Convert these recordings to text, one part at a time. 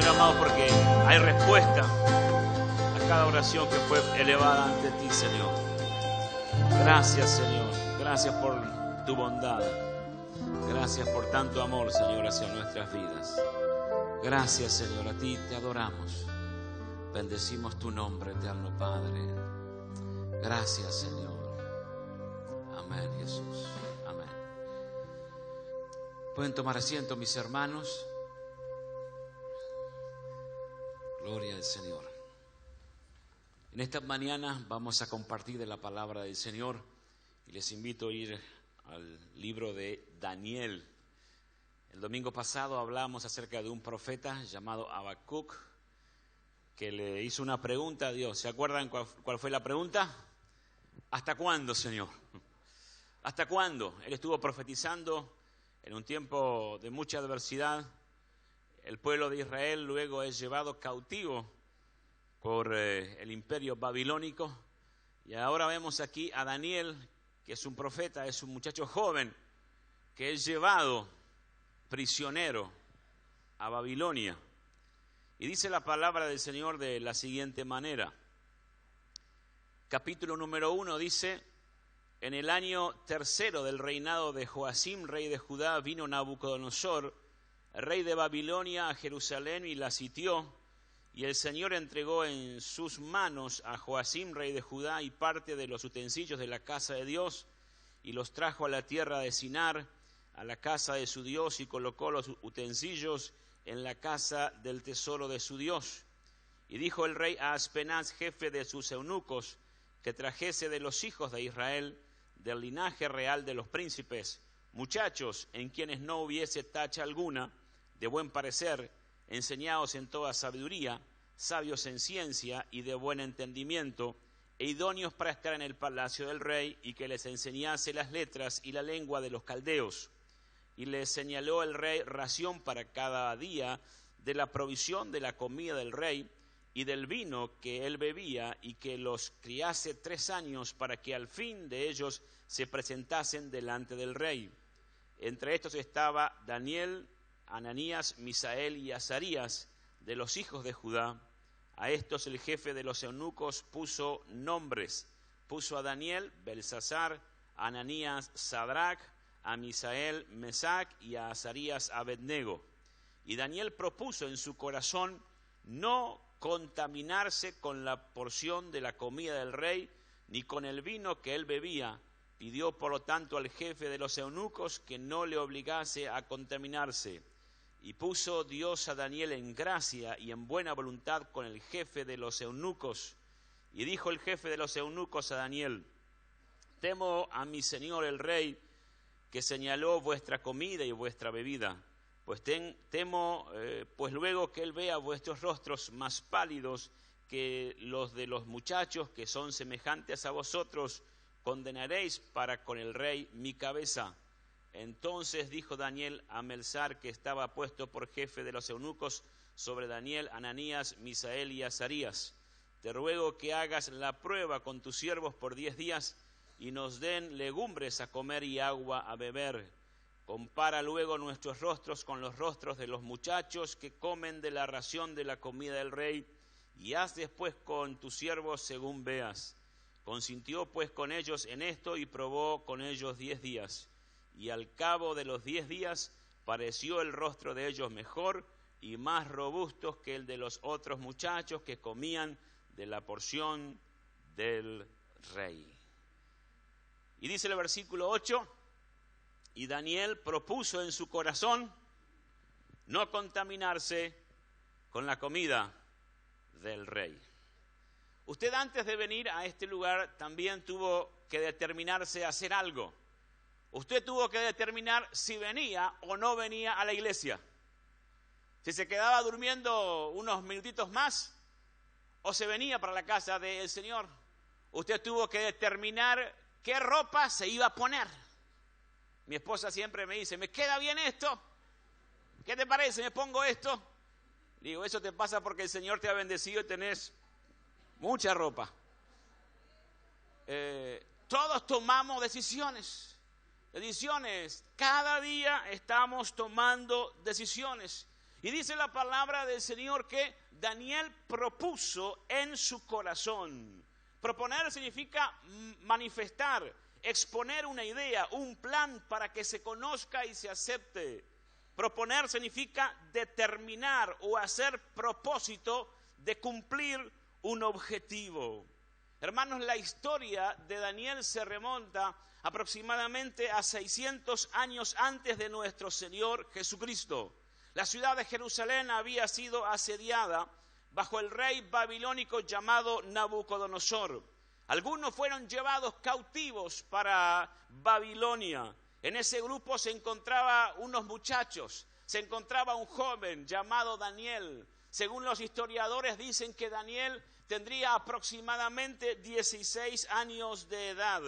Señor amado, porque hay respuesta a cada oración que fue elevada ante ti, Señor. Gracias, Señor. Gracias por tu bondad. Gracias por tanto amor, Señor, hacia nuestras vidas. Gracias, Señor. A ti te adoramos. Bendecimos tu nombre, eterno Padre. Gracias, Señor. Amén, Jesús. Amén. Pueden tomar asiento, mis hermanos. Gloria al Señor. En esta mañana vamos a compartir de la palabra del Señor y les invito a ir al libro de Daniel. El domingo pasado hablamos acerca de un profeta llamado Habacuc que le hizo una pregunta a Dios. ¿Se acuerdan cuál fue la pregunta? ¿Hasta cuándo, Señor? ¿Hasta cuándo? Él estuvo profetizando en un tiempo de mucha adversidad. El pueblo de Israel luego es llevado cautivo por el imperio babilónico. Y ahora vemos aquí a Daniel, que es un profeta, es un muchacho joven, que es llevado prisionero a Babilonia. Y dice la palabra del Señor de la siguiente manera. Capítulo número 1 dice: en el año tercero del reinado de Joacim, rey de Judá, vino Nabucodonosor, rey de Babilonia, a Jerusalén y la sitió. Y el Señor entregó en sus manos a Joacim, rey de Judá, y parte de los utensilios de la casa de Dios, y los trajo a la tierra de Sinar, a la casa de su Dios, y colocó los utensilios en la casa del tesoro de su Dios. Y dijo el rey a Aspenaz, jefe de sus eunucos, que trajese de los hijos de Israel, del linaje real de los príncipes, muchachos en quienes no hubiese tacha alguna, de buen parecer, enseñados en toda sabiduría, sabios en ciencia y de buen entendimiento, e idóneos para estar en el palacio del rey, y que les enseñase las letras y la lengua de los caldeos. Y les señaló el rey ración para cada día de la provisión de la comida del rey y del vino que él bebía, y que los criase 3 años para que al fin de ellos se presentasen delante del rey. Entre estos estaba Daniel, Ananías, Misael y Azarías, de los hijos de Judá. A estos el jefe de los eunucos puso nombres. Puso a Daniel, Belsasar, a Ananías, Sadrach, a Misael, Mesac, y a Azarías, Abednego. Y Daniel propuso en su corazón no contaminarse con la porción de la comida del rey, ni con el vino que él bebía. Pidió por lo tanto al jefe de los eunucos que no le obligase a contaminarse. Y puso Dios a Daniel en gracia y en buena voluntad con el jefe de los eunucos. Y dijo el jefe de los eunucos a Daniel: temo a mi señor el rey, que señaló vuestra comida y vuestra bebida. Pues temo, pues luego que él vea vuestros rostros más pálidos que los de los muchachos que son semejantes a vosotros, condenaréis para con el rey mi cabeza. Entonces dijo Daniel a Melsar, que estaba puesto por jefe de los eunucos sobre Daniel, Ananías, Misael y Azarías: te ruego que hagas la prueba con tus siervos por 10 días y nos den legumbres a comer y agua a beber. Compara luego nuestros rostros con los rostros de los muchachos que comen de la ración de la comida del rey, y haz después con tus siervos según veas. Consintió pues con ellos en esto y probó con ellos 10 días. Y al cabo de los 10 días pareció el rostro de ellos mejor y más robustos que el de los otros muchachos que comían de la porción del rey. Y dice el versículo 8: y Daniel propuso en su corazón no contaminarse con la comida del rey. Usted, antes de venir a este lugar, también tuvo que determinarse a hacer algo. Usted tuvo que determinar si venía o no venía a la iglesia. Si se quedaba durmiendo unos minutitos más o se venía para la casa del Señor. Usted tuvo que determinar qué ropa se iba a poner. Mi esposa siempre me dice: ¿me queda bien esto? ¿Qué te parece? ¿Me pongo esto? Digo, eso te pasa porque el Señor te ha bendecido y tenés mucha ropa. Todos tomamos decisiones. Cada día estamos tomando decisiones. Y dice la palabra del Señor que Daniel propuso en su corazón. Proponer significa manifestar, exponer una idea, un plan para que se conozca y se acepte. Proponer significa determinar o hacer propósito de cumplir un objetivo. Hermanos, la historia de Daniel se remonta aproximadamente a 600 años antes de nuestro Señor Jesucristo. La ciudad de Jerusalén había sido asediada bajo el rey babilónico llamado Nabucodonosor. Algunos fueron llevados cautivos para Babilonia. En ese grupo se encontraba unos muchachos, se encontraba un joven llamado Daniel. Según los historiadores dicen que Daniel tendría aproximadamente 16 años de edad.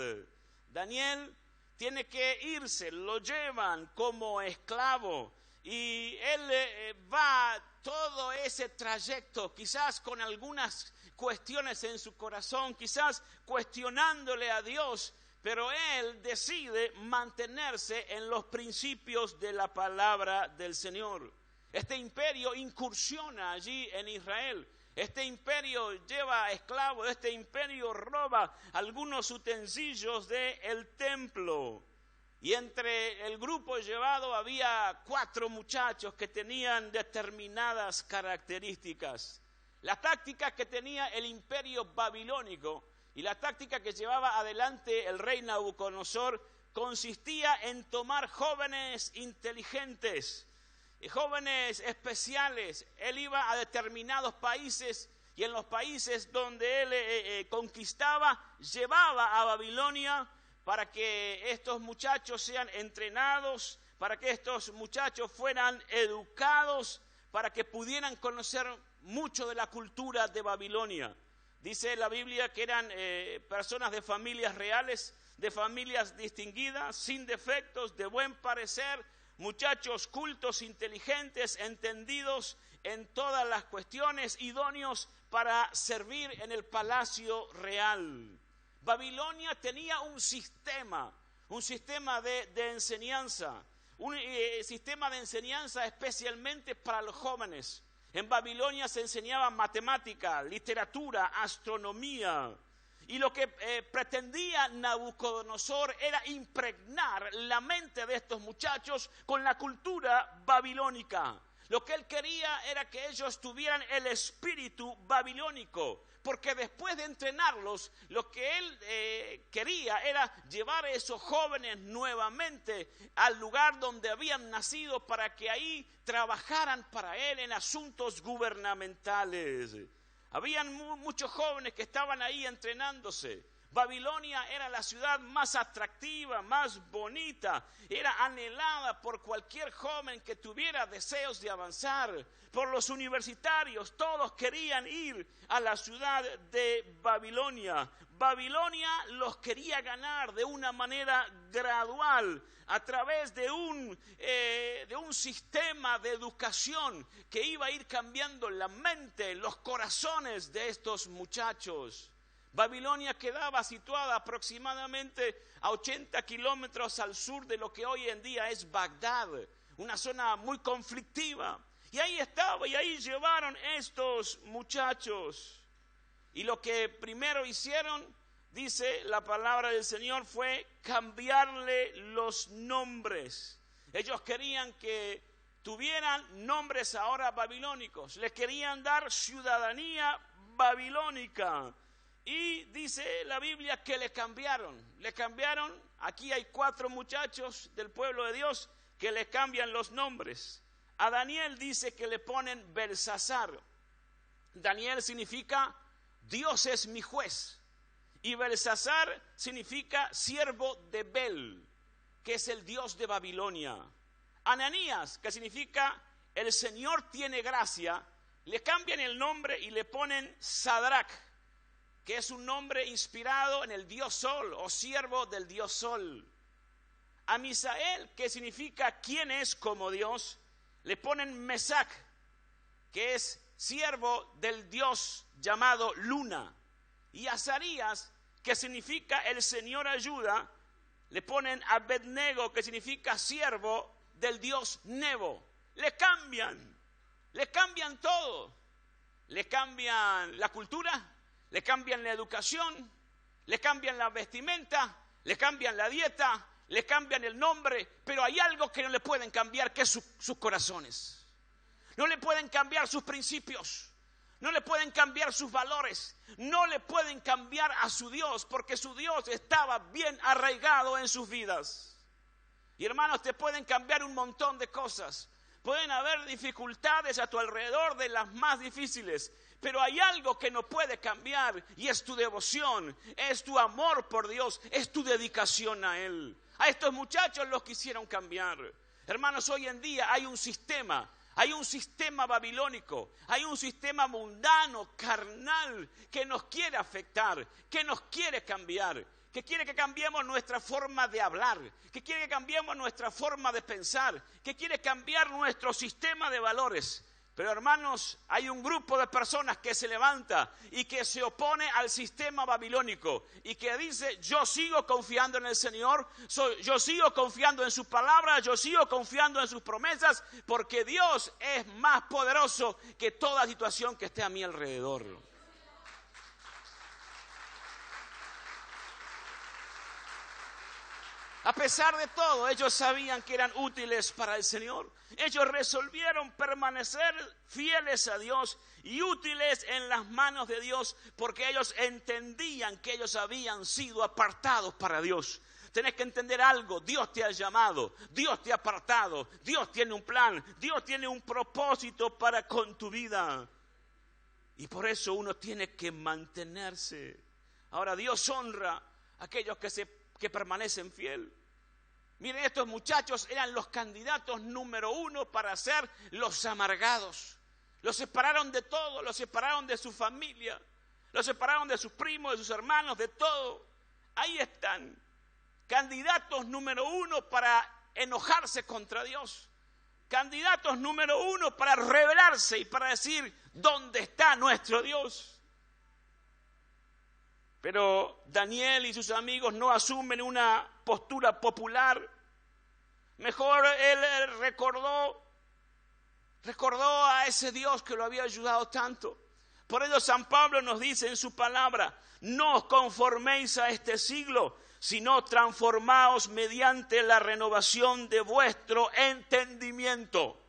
Daniel tiene que irse, lo llevan como esclavo y él va todo ese trayecto, quizás con algunas cuestiones en su corazón, quizás cuestionándole a Dios, pero él decide mantenerse en los principios de la palabra del Señor. Este imperio incursiona allí en Israel. Este imperio lleva esclavos, este imperio roba algunos utensilios del templo. Y entre el grupo llevado había 4 muchachos que tenían determinadas características. La táctica que tenía el imperio babilónico y la táctica que llevaba adelante el rey Nabucodonosor consistía en tomar jóvenes inteligentes, jóvenes especiales. Él iba a determinados países y en los países donde él conquistaba, llevaba a Babilonia para que estos muchachos sean entrenados, para que estos muchachos fueran educados, para que pudieran conocer mucho de la cultura de Babilonia. Dice la Biblia que eran personas de familias reales, de familias distinguidas, sin defectos, de buen parecer, muchachos cultos, inteligentes, entendidos en todas las cuestiones, idóneos para servir en el palacio real. Babilonia tenía un sistema de enseñanza, un sistema de enseñanza especialmente para los jóvenes. En Babilonia se enseñaba matemática, literatura, astronomía. Y lo que pretendía Nabucodonosor era impregnar la mente de estos muchachos con la cultura babilónica. Lo que él quería era que ellos tuvieran el espíritu babilónico, porque después de entrenarlos, lo que él quería era llevar a esos jóvenes nuevamente al lugar donde habían nacido para que ahí trabajaran para él en asuntos gubernamentales. Habían muchos jóvenes que estaban ahí entrenándose. Babilonia era la ciudad más atractiva, más bonita, era anhelada por cualquier joven que tuviera deseos de avanzar. Por los universitarios, todos querían ir a la ciudad de Babilonia. Babilonia los quería ganar de una manera gradual, a través de un sistema de educación que iba a ir cambiando la mente, los corazones de estos muchachos. Babilonia quedaba situada aproximadamente a 80 kilómetros al sur de lo que hoy en día es Bagdad, una zona muy conflictiva. Y ahí estaba, y ahí llevaron estos muchachos. Y lo que primero hicieron, dice la palabra del Señor, fue cambiarle los nombres. Ellos querían que tuvieran nombres ahora babilónicos, les querían dar ciudadanía babilónica. Y dice la Biblia que le cambiaron, aquí hay 4 muchachos del pueblo de Dios que le cambian los nombres. A Daniel dice que le ponen Belsasar. Daniel significa Dios es mi juez. Y Belsasar significa siervo de Bel, que es el Dios de Babilonia. Ananías, que significa el Señor tiene gracia, le cambian el nombre y le ponen Sadrach, que es un nombre inspirado en el Dios Sol o siervo del Dios Sol. A Misael, que significa quién es como Dios, le ponen Mesac, que es siervo del Dios llamado Luna. Y a Azarías, que significa el Señor ayuda, le ponen Abednego, que significa siervo del Dios Nebo. Le cambian. le cambian todo. Le cambian la cultura, le cambian la educación, le cambian la vestimenta, le cambian la dieta, le cambian el nombre, pero hay algo que no le pueden cambiar, que es sus corazones. No le pueden cambiar sus principios, no le pueden cambiar sus valores, no le pueden cambiar a su Dios, porque su Dios estaba bien arraigado en sus vidas. Y hermanos, te pueden cambiar un montón de cosas. Pueden haber dificultades a tu alrededor, de las más difíciles, pero hay algo que no puede cambiar, y es tu devoción, es tu amor por Dios, es tu dedicación a Él. A estos muchachos los quisieron cambiar. Hermanos, hoy en día hay un sistema babilónico, hay un sistema mundano, carnal, que nos quiere afectar, que nos quiere cambiar, que quiere que cambiemos nuestra forma de hablar, que quiere que cambiemos nuestra forma de pensar, que quiere cambiar nuestro sistema de valores. Pero hermanos, hay un grupo de personas que se levanta y que se opone al sistema babilónico y que dice: yo sigo confiando en el Señor, yo sigo confiando en su palabra, yo sigo confiando en sus promesas, porque Dios es más poderoso que toda situación que esté a mi alrededor. A pesar de todo, ellos sabían que eran útiles para el Señor. Ellos resolvieron permanecer fieles a Dios y útiles en las manos de Dios, porque ellos entendían que ellos habían sido apartados para Dios. Tenés que entender algo: Dios te ha llamado, Dios te ha apartado, Dios tiene un plan, Dios tiene un propósito para con tu vida. Y por eso uno tiene que mantenerse. Ahora, Dios honra a aquellos que permanecen fiel. Miren, estos muchachos eran los candidatos número 1 para ser los amargados. Los separaron de todo, los separaron de su familia, los separaron de sus primos, de sus hermanos, de todo. Ahí están, candidatos número 1 para enojarse contra Dios. Candidatos número 1 para rebelarse y para decir: ¿dónde está nuestro Dios? Pero Daniel y sus amigos no asumen una postura popular. Mejor él recordó a ese Dios que lo había ayudado tanto. Por ello San Pablo nos dice en su palabra: no os conforméis a este siglo, sino transformaos mediante la renovación de vuestro entendimiento.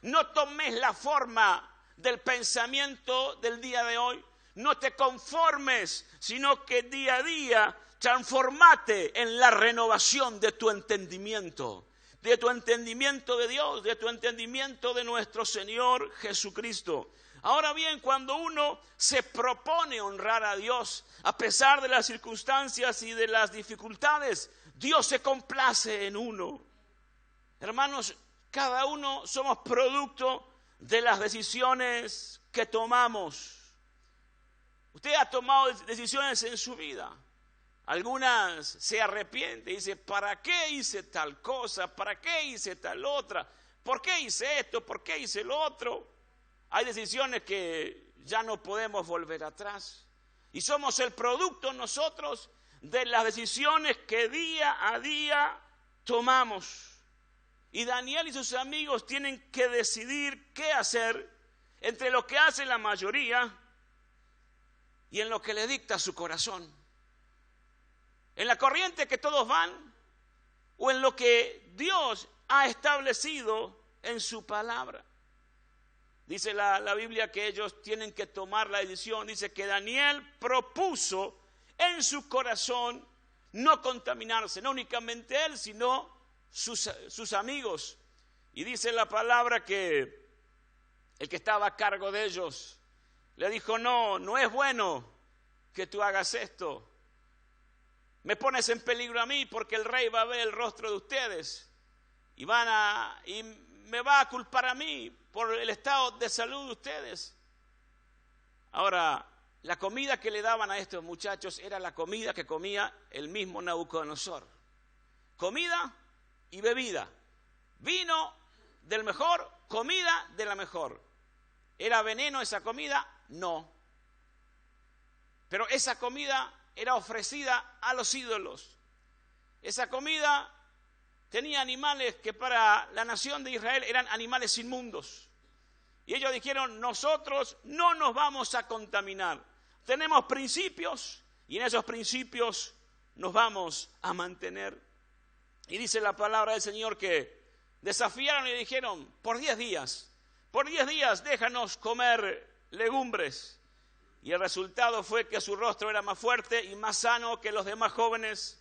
No tomes la forma del pensamiento del día de hoy. No te conformes, sino que día a día transformate en la renovación de tu entendimiento de Dios, de tu entendimiento de nuestro Señor Jesucristo. Ahora bien, cuando uno se propone honrar a Dios, a pesar de las circunstancias y de las dificultades, Dios se complace en uno. Hermanos, cada uno somos producto de las decisiones que tomamos. Usted ha tomado decisiones en su vida. Algunas se arrepiente y dice: ¿para qué hice tal cosa? ¿Para qué hice tal otra? ¿Por qué hice esto? ¿Por qué hice lo otro? Hay decisiones que ya no podemos volver atrás. Y somos el producto nosotros de las decisiones que día a día tomamos. Y Daniel y sus amigos tienen que decidir qué hacer entre lo que hace la mayoría y en lo que le dicta su corazón. En la corriente que todos van, o en lo que Dios ha establecido en su palabra. Dice la Biblia que ellos tienen que tomar la decisión. Dice que Daniel propuso en su corazón no contaminarse, no únicamente él, sino sus amigos. Y dice la palabra que el que estaba a cargo de ellos le dijo: no es bueno que tú hagas esto. Me pones en peligro a mí, porque el rey va a ver el rostro de ustedes y me va a culpar a mí por el estado de salud de ustedes. Ahora, la comida que le daban a estos muchachos era la comida que comía el mismo Nabucodonosor. Comida y bebida. Vino del mejor, comida de la mejor. ¿Era veneno esa comida? No. Pero esa comida era ofrecida a los ídolos. Esa comida tenía animales que para la nación de Israel eran animales inmundos. Y ellos dijeron, nosotros no nos vamos a contaminar. Tenemos principios y en esos principios nos vamos a mantener. Y dice la palabra del Señor que desafiaron y dijeron, por 10 días déjanos comer legumbres. Y el resultado fue que su rostro era más fuerte y más sano que los demás jóvenes.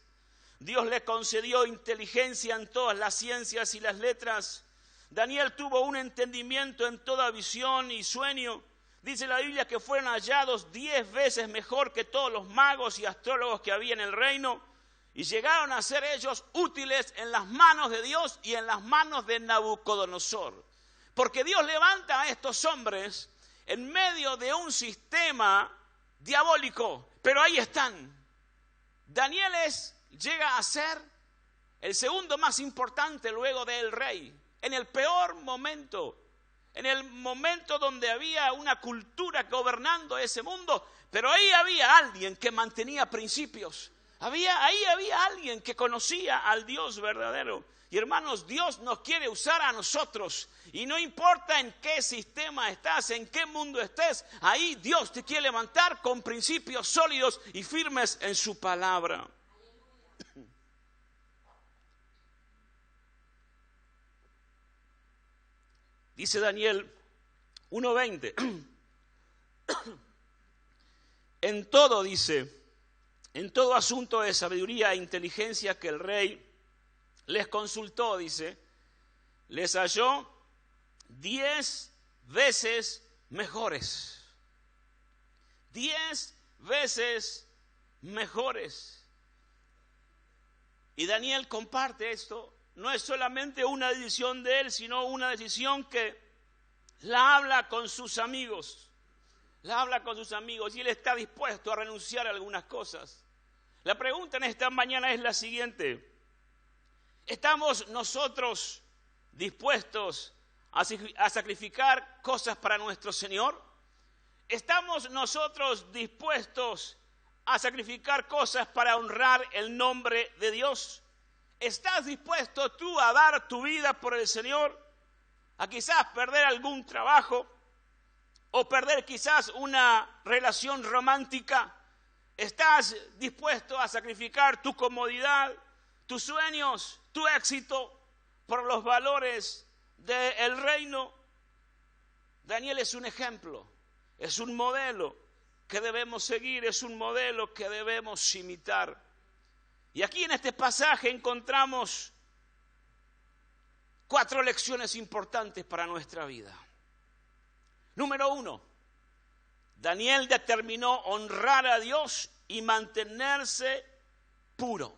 Dios le concedió inteligencia en todas las ciencias y las letras. Daniel tuvo un entendimiento en toda visión y sueño. Dice la Biblia que fueron hallados 10 veces mejor que todos los magos y astrólogos que había en el reino. Y llegaron a ser ellos útiles en las manos de Dios y en las manos de Nabucodonosor. Porque Dios levanta a estos hombres en medio de un sistema diabólico. Pero ahí están. Daniel llega a ser el segundo más importante luego del rey. En el peor momento, en el momento donde había una cultura gobernando ese mundo, pero ahí había alguien que mantenía principios. Ahí había alguien que conocía al Dios verdadero. Y hermanos, Dios nos quiere usar a nosotros. Y no importa en qué sistema estás, en qué mundo estés, ahí Dios te quiere levantar con principios sólidos y firmes en su palabra. Dice Daniel 1:20. En todo asunto de sabiduría e inteligencia que el rey les consultó, dice, les halló 10 veces mejores. 10 veces mejores. Y Daniel comparte esto. No es solamente una decisión de él, sino una decisión que la habla con sus amigos. La habla con sus amigos y él está dispuesto a renunciar a algunas cosas. La pregunta en esta mañana es la siguiente. ¿Estamos nosotros dispuestos a sacrificar cosas para nuestro Señor? ¿Estamos nosotros dispuestos a sacrificar cosas para honrar el nombre de Dios? ¿Estás dispuesto tú a dar tu vida por el Señor? A quizás perder algún trabajo o perder quizás una relación romántica. ¿Estás dispuesto a sacrificar tu comodidad, tus sueños, tu éxito por los valores del reino? Daniel es un ejemplo, es un modelo que debemos seguir, es un modelo que debemos imitar. Y aquí en este pasaje encontramos 4 lecciones importantes para nuestra vida. Número 1, Daniel determinó honrar a Dios y mantenerse puro.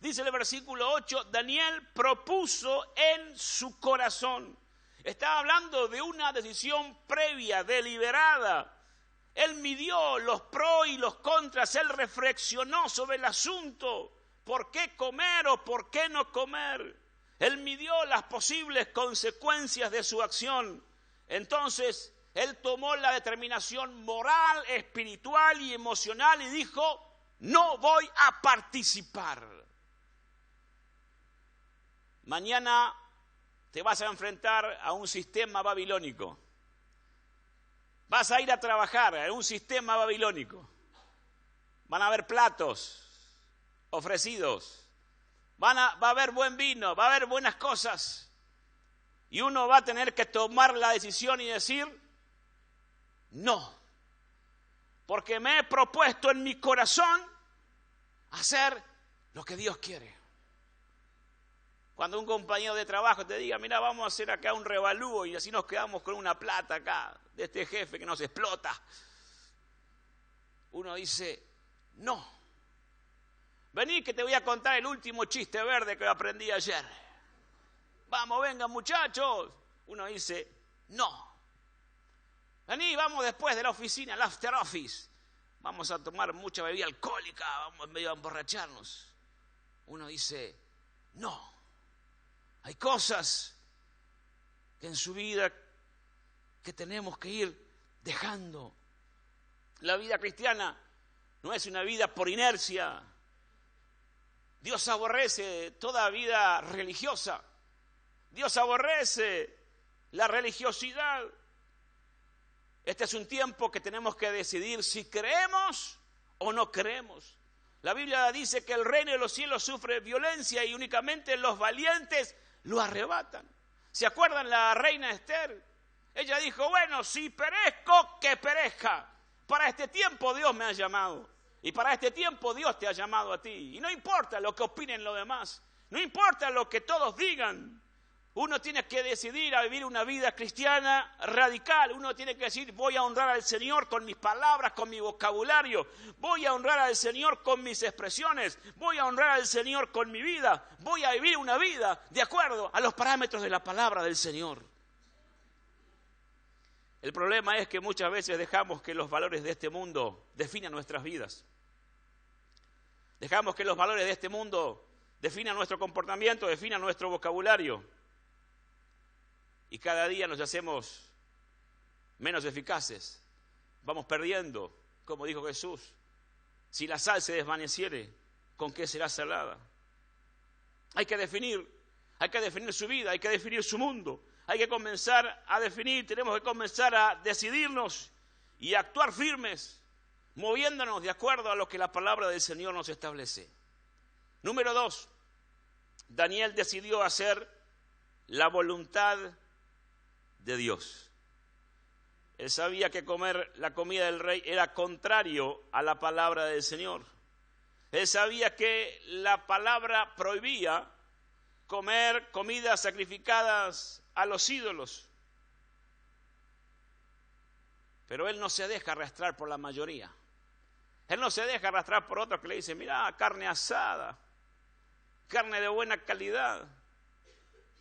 Dice el versículo 8, Daniel propuso en su corazón. Está hablando de una decisión previa, deliberada. Él midió los pros y los contras, él reflexionó sobre el asunto, por qué comer o por qué no comer. Él midió las posibles consecuencias de su acción. Entonces, él tomó la determinación moral, espiritual y emocional y dijo, no voy a participar. Mañana te vas a enfrentar a un sistema babilónico. Vas a ir a trabajar en un sistema babilónico. Van a haber platos ofrecidos. Va a haber buen vino, va a haber buenas cosas. Y uno va a tener que tomar la decisión y decir, no. Porque me he propuesto en mi corazón hacer lo que Dios quiere. Cuando un compañero de trabajo te diga, mira, vamos a hacer acá un revalúo y así nos quedamos con una plata acá de este jefe que nos explota. Uno dice, no. Vení que te voy a contar el último chiste verde que aprendí ayer. Vamos, vengan muchachos. Uno dice, no. Vení, vamos después de la oficina, el after office. Vamos a tomar mucha bebida alcohólica, vamos medio a emborracharnos. Uno dice, no. Hay cosas que en su vida que tenemos que ir dejando. La vida cristiana no es una vida por inercia. Dios aborrece toda vida religiosa. Dios aborrece la religiosidad. Este es un tiempo que tenemos que decidir si creemos o no creemos. La Biblia dice que el reino de los cielos sufre violencia y únicamente los valientes lo arrebatan. ¿Se acuerdan la reina Esther? Ella dijo, bueno, si perezco, que perezca. Para este tiempo Dios me ha llamado. Y para este tiempo Dios te ha llamado a ti. Y no importa lo que opinen los demás. No importa lo que todos digan. Uno tiene que decidir a vivir una vida cristiana radical. Uno tiene que decir, voy a honrar al Señor con mis palabras, con mi vocabulario. Voy a honrar al Señor con mis expresiones. Voy a honrar al Señor con mi vida. Voy a vivir una vida de acuerdo a los parámetros de la palabra del Señor. El problema es que muchas veces dejamos que los valores de este mundo definan nuestras vidas. Dejamos que los valores de este mundo definan nuestro comportamiento, definan nuestro vocabulario. Y cada día nos hacemos menos eficaces. Vamos perdiendo, como dijo Jesús. Si la sal se desvaneciere, ¿con qué será salada? Hay que definir su vida, hay que definir su mundo. Hay que comenzar a definir, tenemos que comenzar a decidirnos y a actuar firmes, moviéndonos de acuerdo a lo que la palabra del Señor nos establece. Número 2, Daniel decidió hacer la voluntad de Dios. Él sabía que comer la comida del rey era contrario a la palabra del Señor. Él sabía que la palabra prohibía comer comidas sacrificadas a los ídolos. Pero él no se deja arrastrar por la mayoría. Él no se deja arrastrar por otros que le dicen, mira, carne asada, carne de buena calidad.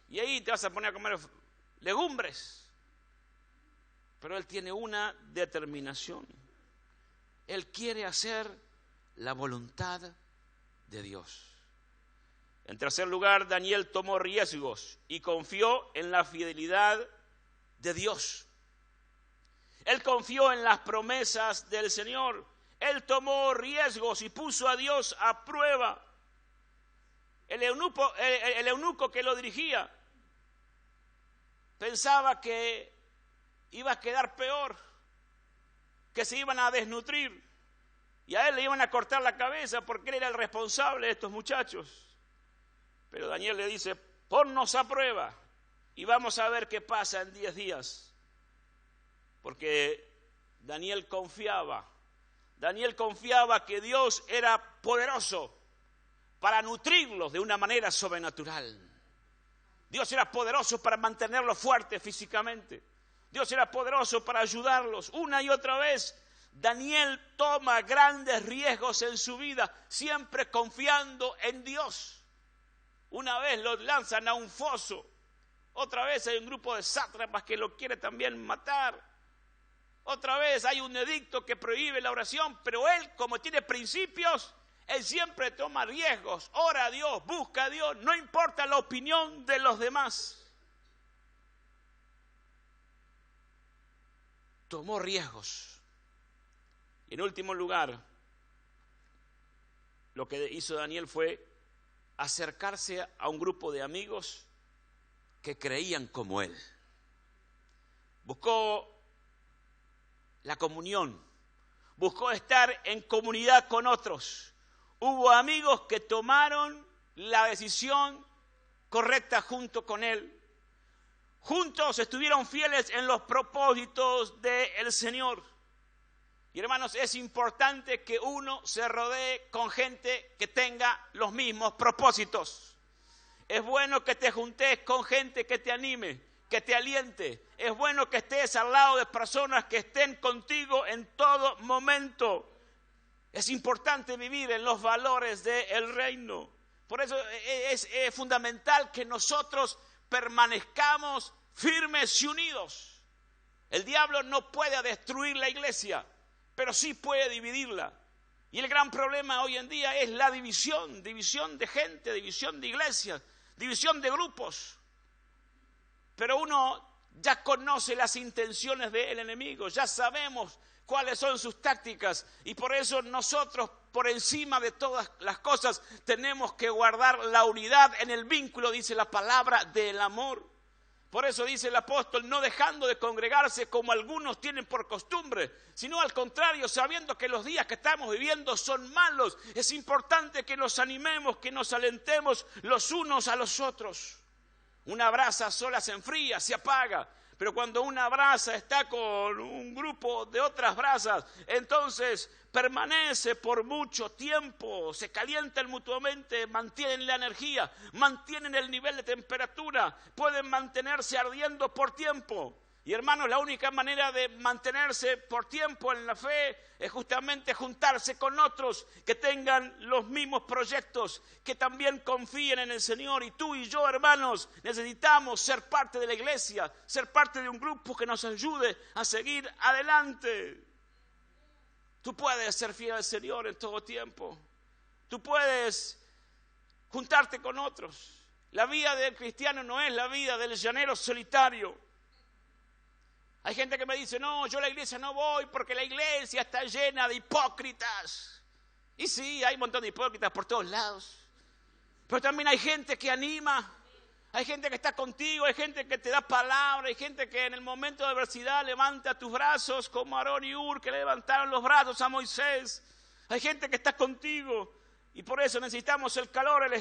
Y ahí te vas a poner a comer legumbres. Pero él tiene una determinación. Él quiere hacer la voluntad de Dios. En tercer lugar, Daniel tomó riesgos y confió en la fidelidad de Dios. Él confió en las promesas del Señor. Él tomó riesgos y puso a Dios a prueba. El eunuco que lo dirigía pensaba que iba a quedar peor, que se iban a desnutrir y a él le iban a cortar la cabeza porque él era el responsable de estos muchachos. Pero Daniel le dice, ponnos a prueba y vamos a ver qué pasa en 10 días. Porque Daniel confiaba que Dios era poderoso para nutrirlos de una manera sobrenatural. Dios era poderoso para mantenerlos fuertes físicamente. Dios era poderoso para ayudarlos. Una y otra vez, Daniel toma grandes riesgos en su vida, siempre confiando en Dios. Una vez lo lanzan a un foso, otra vez hay un grupo de sátrapas que lo quiere también matar, otra vez hay un edicto que prohíbe la oración, pero él, como tiene principios, él siempre toma riesgos, ora a Dios, busca a Dios, no importa la opinión de los demás. Tomó riesgos. Y en último lugar, lo que hizo Daniel fue acercarse a un grupo de amigos que creían como él. Buscó la comunión, buscó estar en comunidad con otros. Hubo amigos que tomaron la decisión correcta junto con él. Juntos estuvieron fieles en los propósitos del Señor. Y hermanos, es importante que uno se rodee con gente que tenga los mismos propósitos. Es bueno que te juntes con gente que te anime, que te aliente. Es bueno que estés al lado de personas que estén contigo en todo momento. Es importante vivir en los valores del reino. Por eso es fundamental que nosotros permanezcamos firmes y unidos. El diablo no puede destruir la iglesia, pero sí puede dividirla. Y el gran problema hoy en día es la división de gente, división de iglesias, división de grupos. Pero uno ya conoce las intenciones del enemigo, ya sabemos cuáles son sus tácticas, y por eso nosotros, por encima de todas las cosas, tenemos que guardar la unidad en el vínculo, dice la palabra, del amor. Por eso dice el apóstol, no dejando de congregarse como algunos tienen por costumbre, sino al contrario, sabiendo que los días que estamos viviendo son malos. Es importante que nos animemos, que nos alentemos los unos a los otros. Una brasa sola se enfría, se apaga. Pero cuando una brasa está con un grupo de otras brasas, entonces permanece por mucho tiempo, se calientan mutuamente, mantienen la energía, mantienen el nivel de temperatura, pueden mantenerse ardiendo por tiempo. Y hermanos, la única manera de mantenerse por tiempo en la fe es justamente juntarse con otros que tengan los mismos proyectos, que también confíen en el Señor. Y tú y yo, hermanos, necesitamos ser parte de la iglesia, ser parte de un grupo que nos ayude a seguir adelante. Tú puedes ser fiel al Señor en todo tiempo. Tú puedes juntarte con otros. La vida del cristiano no es la vida del llanero solitario. Hay gente que me dice, no, yo a la iglesia no voy porque la iglesia está llena de hipócritas. Y sí, hay un montón de hipócritas por todos lados. Pero también hay gente que anima, hay gente que está contigo, hay gente que te da palabra, hay gente que en el momento de adversidad levanta tus brazos, como Aarón y Hur que levantaron los brazos a Moisés. Hay gente que está contigo y por eso necesitamos el calor, el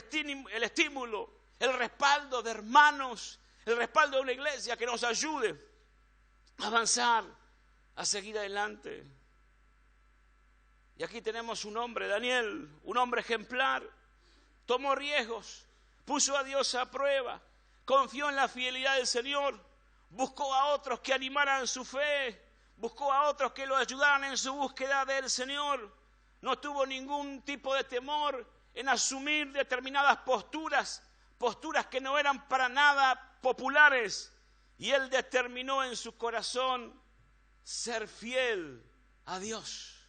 estímulo, el respaldo de hermanos, el respaldo de una iglesia que nos ayude a avanzar, a seguir adelante. Y aquí tenemos un hombre, Daniel, un hombre ejemplar. Tomó riesgos, puso a Dios a prueba, confió en la fidelidad del Señor, buscó a otros que animaran su fe, buscó a otros que lo ayudaran en su búsqueda del Señor. No tuvo ningún tipo de temor en asumir determinadas posturas que no eran para nada populares. Y él determinó en su corazón ser fiel a Dios.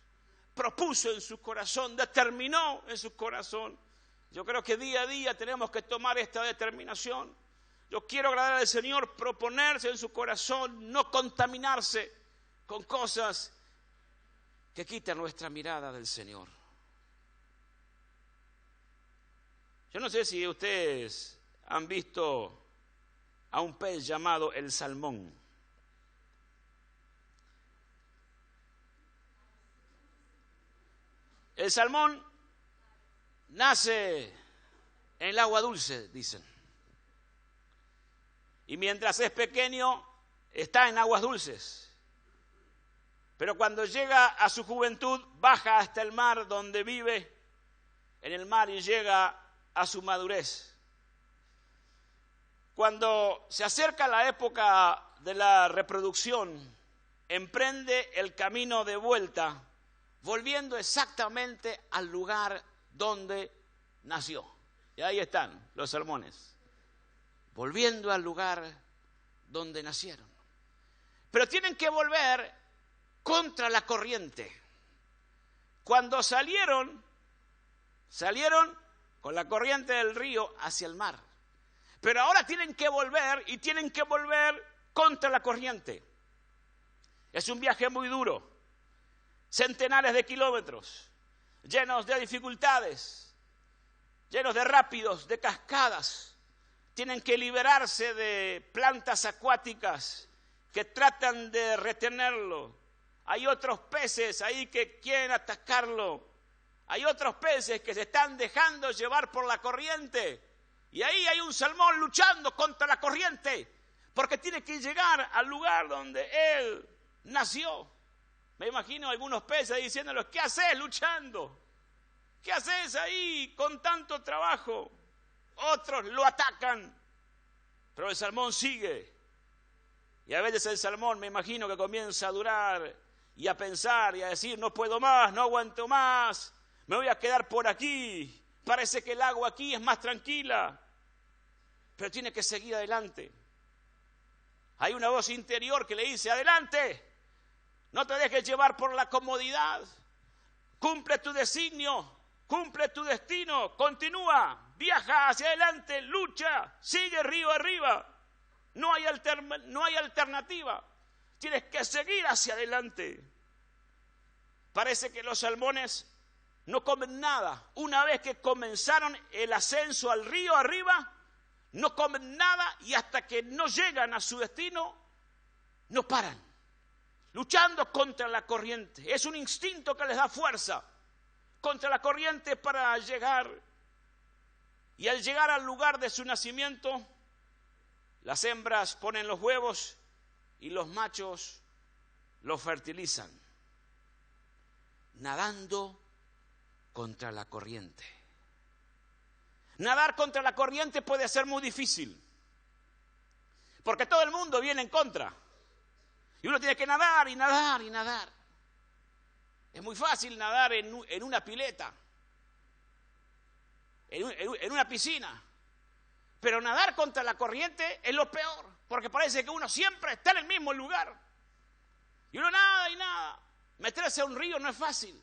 Propuso en su corazón, determinó en su corazón. Yo creo que día a día tenemos que tomar esta determinación. Yo quiero agradar al Señor, proponerse en su corazón, no contaminarse con cosas que quitan nuestra mirada del Señor. Yo no sé si ustedes han visto a un pez llamado el salmón. El salmón nace en el agua dulce, dicen. Y mientras es pequeño, está en aguas dulces. Pero cuando llega a su juventud, baja hasta el mar donde vive, en el mar, y llega a su madurez. Cuando se acerca la época de la reproducción, emprende el camino de vuelta, volviendo exactamente al lugar donde nació. Y ahí están los salmones, volviendo al lugar donde nacieron. Pero tienen que volver contra la corriente. Cuando salieron con la corriente del río hacia el mar. Pero ahora tienen que volver y tienen que volver contra la corriente. Es un viaje muy duro, centenares de kilómetros, llenos de dificultades, llenos de rápidos, de cascadas. Tienen que liberarse de plantas acuáticas que tratan de retenerlo. Hay otros peces ahí que quieren atacarlo. Hay otros peces que se están dejando llevar por la corriente. Y ahí hay un salmón luchando contra la corriente, porque tiene que llegar al lugar donde él nació. Me imagino algunos peces diciéndoles, ¿qué haces luchando? ¿Qué haces ahí con tanto trabajo? Otros lo atacan, pero el salmón sigue. Y a veces el salmón, me imagino que comienza a durar y a pensar y a decir, no puedo más, no aguanto más, me voy a quedar por aquí. Parece que el agua aquí es más tranquila, pero tiene que seguir adelante. Hay una voz interior que le dice, adelante, no te dejes llevar por la comodidad, cumple tu designio, cumple tu destino, continúa, viaja hacia adelante, lucha, sigue río arriba. No hay alternativa, tienes que seguir hacia adelante. Parece que los salmones no comen nada. Una vez que comenzaron el ascenso al río arriba, no comen nada y hasta que no llegan a su destino, no paran, luchando contra la corriente. Es un instinto que les da fuerza contra la corriente para llegar. Y al llegar al lugar de su nacimiento, las hembras ponen los huevos y los machos los fertilizan, nadando contra la corriente. Nadar contra la corriente puede ser muy difícil, porque todo el mundo viene en contra. Y uno tiene que nadar y nadar y nadar. Es muy fácil nadar en una pileta, en una piscina. Pero nadar contra la corriente es lo peor, porque parece que uno siempre está en el mismo lugar. Y uno nada y nada. Meterse a un río no es fácil.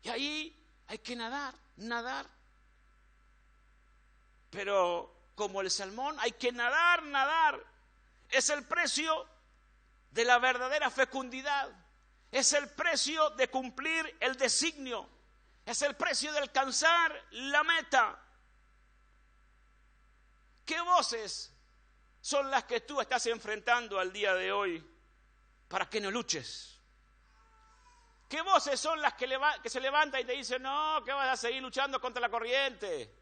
Y ahí hay que nadar, nadar. Pero como el salmón hay que nadar, nadar. Es el precio de la verdadera fecundidad. Es el precio de cumplir el designio. Es el precio de alcanzar la meta. ¿Qué voces son las que tú estás enfrentando al día de hoy para que no luches? ¿Qué voces son las que se levantan y te dicen, no, que vas a seguir luchando contra la corriente?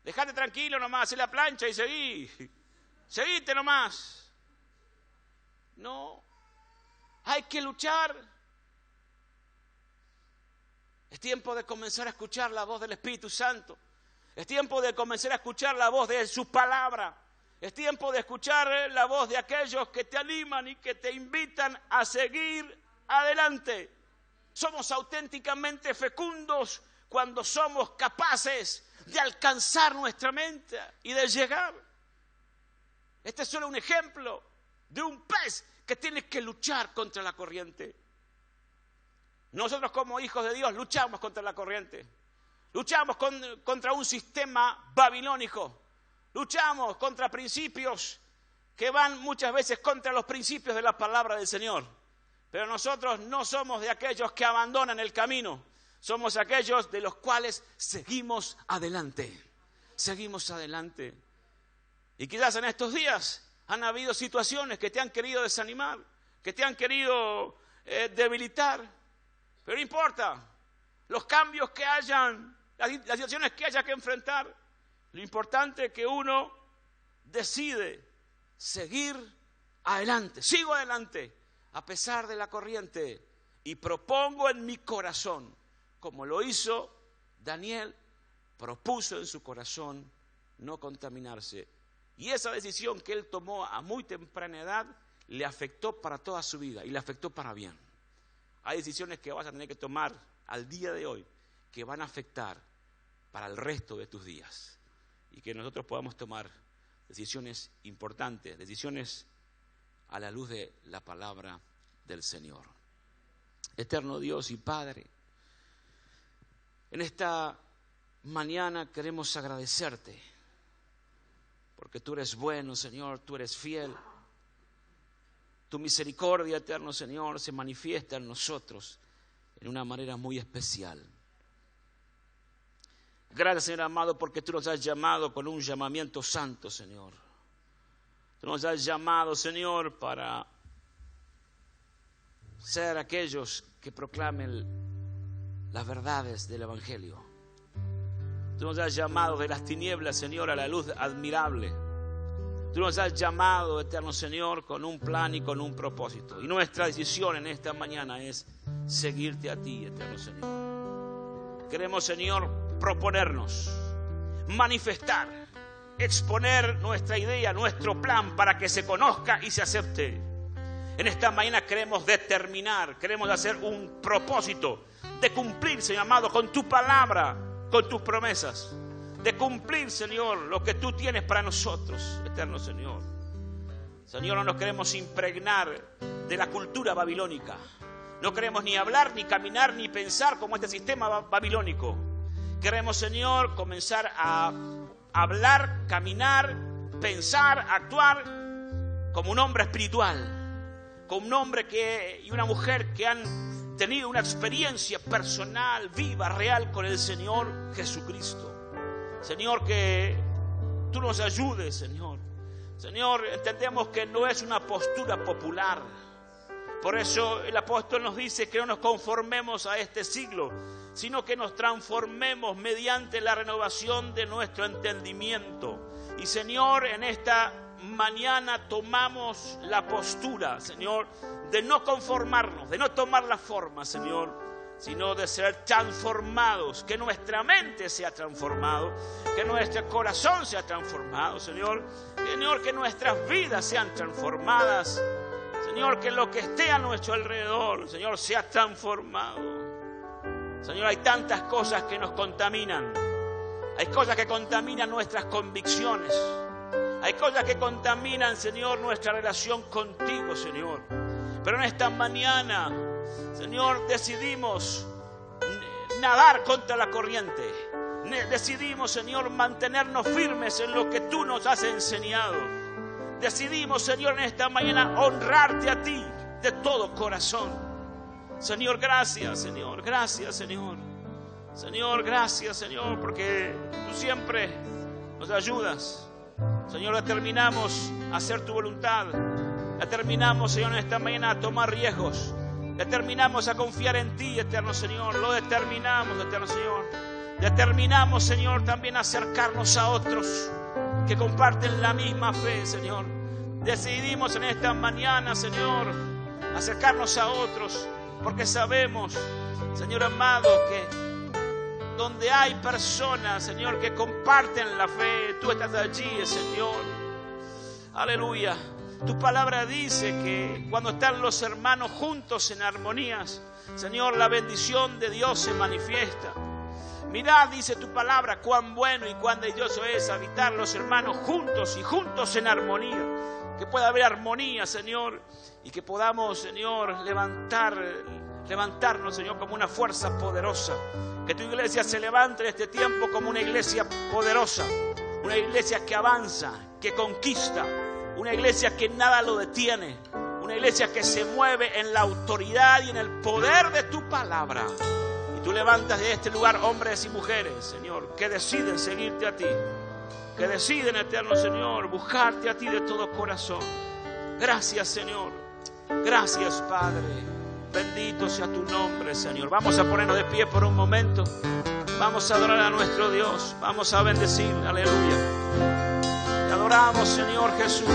Dejate tranquilo nomás, haz la plancha y seguite nomás. No, hay que luchar. Es tiempo de comenzar a escuchar la voz del Espíritu Santo. Es tiempo de comenzar a escuchar la voz de su palabra. Es tiempo de escuchar la voz de aquellos que te animan y que te invitan a seguir adelante. Somos auténticamente fecundos cuando somos capaces de alcanzar nuestra meta y de llegar. Este es solo un ejemplo de un pez que tiene que luchar contra la corriente. Nosotros como hijos de Dios luchamos contra la corriente. Luchamos contra un sistema babilónico. Luchamos contra principios que van muchas veces contra los principios de la palabra del Señor. Pero nosotros no somos de aquellos que abandonan el camino. Somos aquellos de los cuales seguimos adelante. Seguimos adelante. Y quizás en estos días han habido situaciones que te han querido desanimar, que te han querido debilitar. Pero no importa los cambios que hayan, las situaciones que haya que enfrentar. Lo importante es que uno decide seguir adelante. Sigo adelante a pesar de la corriente y propongo en mi corazón, como lo hizo Daniel, propuso en su corazón no contaminarse. Y esa decisión que él tomó a muy temprana edad le afectó para toda su vida y le afectó para bien. Hay decisiones que vas a tener que tomar al día de hoy que van a afectar para el resto de tus días. Y que nosotros podamos tomar decisiones importantes, decisiones a la luz de la palabra del Señor. Eterno Dios y Padre, en esta mañana queremos agradecerte, porque tú eres bueno, Señor, tú eres fiel. Tu misericordia, eterno Señor, se manifiesta en nosotros en una manera muy especial. Gracias, Señor amado, porque tú nos has llamado con un llamamiento santo, Señor. Tú nos has llamado, Señor, para ser aquellos que proclamen las verdades del Evangelio. Tú nos has llamado de las tinieblas, Señor, a la luz admirable. Tú nos has llamado, eterno Señor, con un plan y con un propósito. Y nuestra decisión en esta mañana es seguirte a ti, eterno Señor. Queremos, Señor, proponernos, manifestar, exponer nuestra idea, nuestro plan para que se conozca y se acepte. En esta mañana queremos determinar, queremos hacer un propósito de cumplir, Señor amado, con tu palabra, con tus promesas. De cumplir, Señor, lo que tú tienes para nosotros, eterno Señor. Señor, no nos queremos impregnar de la cultura babilónica. No queremos ni hablar, ni caminar, ni pensar como este sistema babilónico. Queremos, Señor, comenzar a hablar, caminar, pensar, actuar como un hombre espiritual, como un hombre y una mujer que han tenido una experiencia personal, viva, real con el Señor Jesucristo. Señor, que tú nos ayudes, Señor. Señor, entendemos que no es una postura popular. Por eso el apóstol nos dice que no nos conformemos a este siglo, sino que nos transformemos mediante la renovación de nuestro entendimiento. Y Señor, en esta mañana tomamos la postura, Señor, de no conformarnos, de no tomar la forma, Señor, sino de ser transformados, que nuestra mente sea transformado, que nuestro corazón sea transformado, Señor, que nuestras vidas sean transformadas, Señor, que lo que esté a nuestro alrededor, Señor, sea transformado. Señor, hay tantas cosas que nos contaminan, hay cosas que contaminan nuestras convicciones, hay cosas que contaminan, Señor, nuestra relación contigo, Señor. Pero en esta mañana, Señor, decidimos nadar contra la corriente. Decidimos, Señor, mantenernos firmes en lo que tú nos has enseñado. Decidimos, Señor, en esta mañana honrarte a ti de todo corazón. Señor, gracias, Señor. Gracias, Señor. Señor, gracias, Señor, porque tú siempre nos ayudas. Señor, determinamos a hacer tu voluntad. Determinamos, Señor, en esta mañana a tomar riesgos. Determinamos a confiar en ti, eterno Señor. Lo determinamos, eterno Señor. Determinamos, Señor, también a acercarnos a otros que comparten la misma fe, Señor. Decidimos en esta mañana, Señor, acercarnos a otros, porque sabemos, Señor amado, que donde hay personas, Señor, que comparten la fe, tú estás allí, Señor. Aleluya. Tu palabra dice que cuando están los hermanos juntos en armonías, Señor, la bendición de Dios se manifiesta. Mirad, dice tu palabra, cuán bueno y cuán delicioso es habitar los hermanos juntos y juntos en armonía. Que pueda haber armonía, Señor, y que podamos, Señor, levantarnos, Señor, como una fuerza poderosa. Que tu iglesia se levante en este tiempo como una iglesia poderosa, una iglesia que avanza, que conquista, una iglesia que nada lo detiene, una iglesia que se mueve en la autoridad y en el poder de tu palabra. Y tú levantas de este lugar hombres y mujeres, Señor, que deciden seguirte a ti, que deciden, eterno Señor, buscarte a ti de todo corazón. Gracias, Señor. Gracias, Padre. Bendito sea tu nombre, Señor. Vamos a ponernos de pie por un momento. Vamos a adorar a nuestro Dios. Vamos a bendecir. Aleluya. Te adoramos, Señor Jesús.